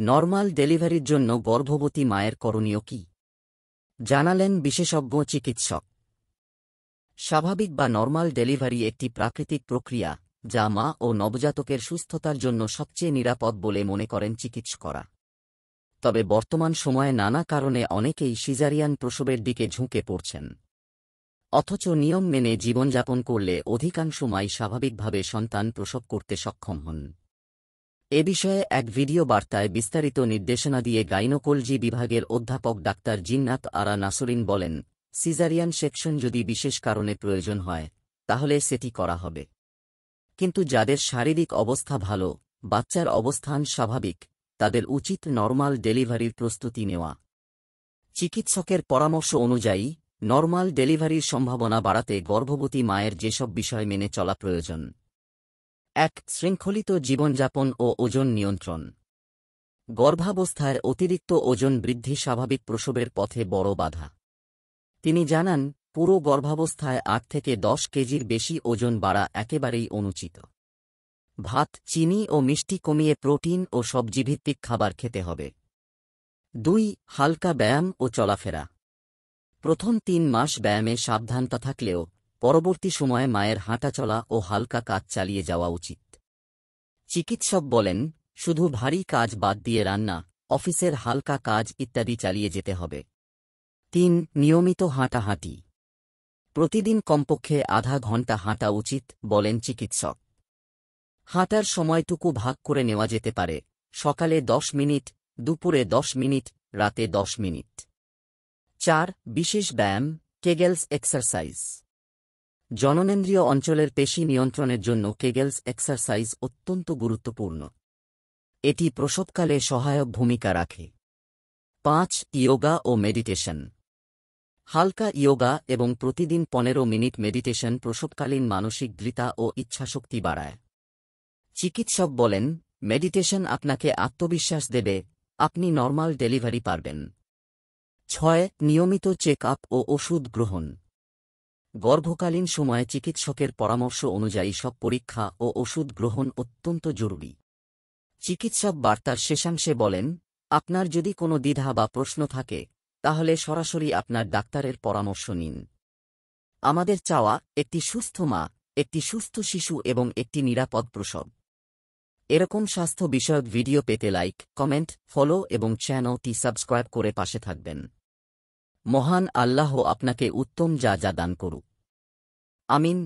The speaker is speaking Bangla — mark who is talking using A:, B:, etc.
A: নরমাল ডেলিভারির জন্য গর্ভবতী মায়ের করণীয় কি জানালেন বিশেষজ্ঞ চিকিৎসক। স্বাভাবিক বা নরমাল ডেলিভারি একটি প্রাকৃতিক প্রক্রিয়া যা মা ও নবজাতকের সুস্থতার জন্য সবচেয়ে নিরাপদ বলে মনে করেন চিকিৎসকরা। তবে বর্তমান সময়ে নানা কারণে অনেকেই সিজারিয়ান প্রসবের দিকে ঝুঁকে পড়ছেন। অথচ নিয়ম মেনে জীবনযাপন করলে অধিকাংশ মাই স্বাভাবিকভাবে সন্তান প্রসব করতে সক্ষম হন। এ বিষয়ে এক ভিডিও বার্তায় বিস্তারিত নির্দেশনা দিয়ে গাইনোকোলজি বিভাগের অধ্যাপক ডাক্তার জিন্নাত আরা নাসরিন বলেন, সিজারিয়ান সেকশন যদি বিশেষ কারণে প্রয়োজন হয় তাহলে সেটি করা হবে, কিন্তু যাদের শারীরিক অবস্থা ভালো, বাচ্চার অবস্থান স্বাভাবিক, তাদের উচিত নরমাল ডেলিভারির প্রস্তুতি নেওয়া। চিকিৎসকের পরামর্শ অনুযায়ী নরমাল ডেলিভারির সম্ভাবনা বাড়াতে গর্ভবতী মায়ের যেসব বিষয় মেনে চলা প্রয়োজন: ১. শৃঙ্খলিত জীবনযাপন ও ওজন নিয়ন্ত্রণ। গর্ভাবস্থায় অতিরিক্ত ওজন বৃদ্ধি স্বাভাবিক প্রসবের পথে বড় বাধা। তিনি জানান, পুরো গর্ভাবস্থায় ৮ থেকে ১০ কেজির বেশি ওজন বাড়া একেবারেই অনুচিত। ভাত, চিনি ও মিষ্টি কমিয়ে প্রোটিন ও সবজিভিত্তিক খাবার খেতে হবে। ২. হালকা ব্যায়াম ও চলাফেরা। প্রথম ৩ মাস ব্যায়ামে সাবধানতা থাকলেও পরবর্তী সময়ে মায়ের হাঁটাচলা ও হালকা কাজ চালিয়ে যাওয়া উচিত। চিকিৎসক বলেন, শুধু ভারী কাজ বাদ দিয়ে রান্না, অফিসের হালকা কাজ ইত্যাদি চালিয়ে যেতে হবে। ৩. নিয়মিত হাঁটাহাঁটি। প্রতিদিন কমপক্ষে আধা ঘণ্টা হাঁটা উচিত বলেন চিকিৎসক। হাঁটার সময়টুকু ভাগ করে নেওয়া যেতে পারে: সকালে ১০ মিনিট, দুপুরে ১০ মিনিট, রাতে ১০ মিনিট। ৪. বিশেষ ব্যায়াম, কেগেলস এক্সারসাইজ। জননেন্দ্রিয় অঞ্চলের পেশি নিয়ন্ত্রণের জন্য কেগেলস এক্সারসাইজ অত্যন্ত গুরুত্বপূর্ণ। এটি প্রসবকালে সহায়ক ভূমিকা রাখে। ৫. ইয়োগা ও মেডিটেশন। হালকা ইয়োগা এবং প্রতিদিন ১৫ মিনিট মেডিটেশন প্রসবকালীন মানসিক দৃঢ়তা ও ইচ্ছাশক্তি বাড়ায়। চিকিৎসক বলেন, মেডিটেশন আপনাকে আত্মবিশ্বাস দেবে, আপনি নরমাল ডেলিভারি পারবেন। ৬. নিয়মিত চেক আপ ও ওষুধ গ্রহণ। গর্ভকালীন সময়ে চিকিৎসকের পরামর্শ অনুযায়ী সব পরীক্ষা ও ওষুধ গ্রহণ অত্যন্ত জরুরি। চিকিৎসক বার্তার শেষাংশে বলেন, আপনার যদি কোনো দ্বিধা বা প্রশ্ন থাকে তাহলে সরাসরি আপনার ডাক্তারের পরামর্শ নিন। আমাদের চাওয়া একটি সুস্থ মা, একটি সুস্থ শিশু এবং একটি নিরাপদ প্রসব। এরকম স্বাস্থ্য বিষয়ক ভিডিও পেতে লাইক, কমেন্ট, ফলো এবং চ্যানেলটি সাবস্ক্রাইব করে পাশে থাকবেন। মহান আল্লাহ আপনাকে উত্তম যা দান করুক। আমিন।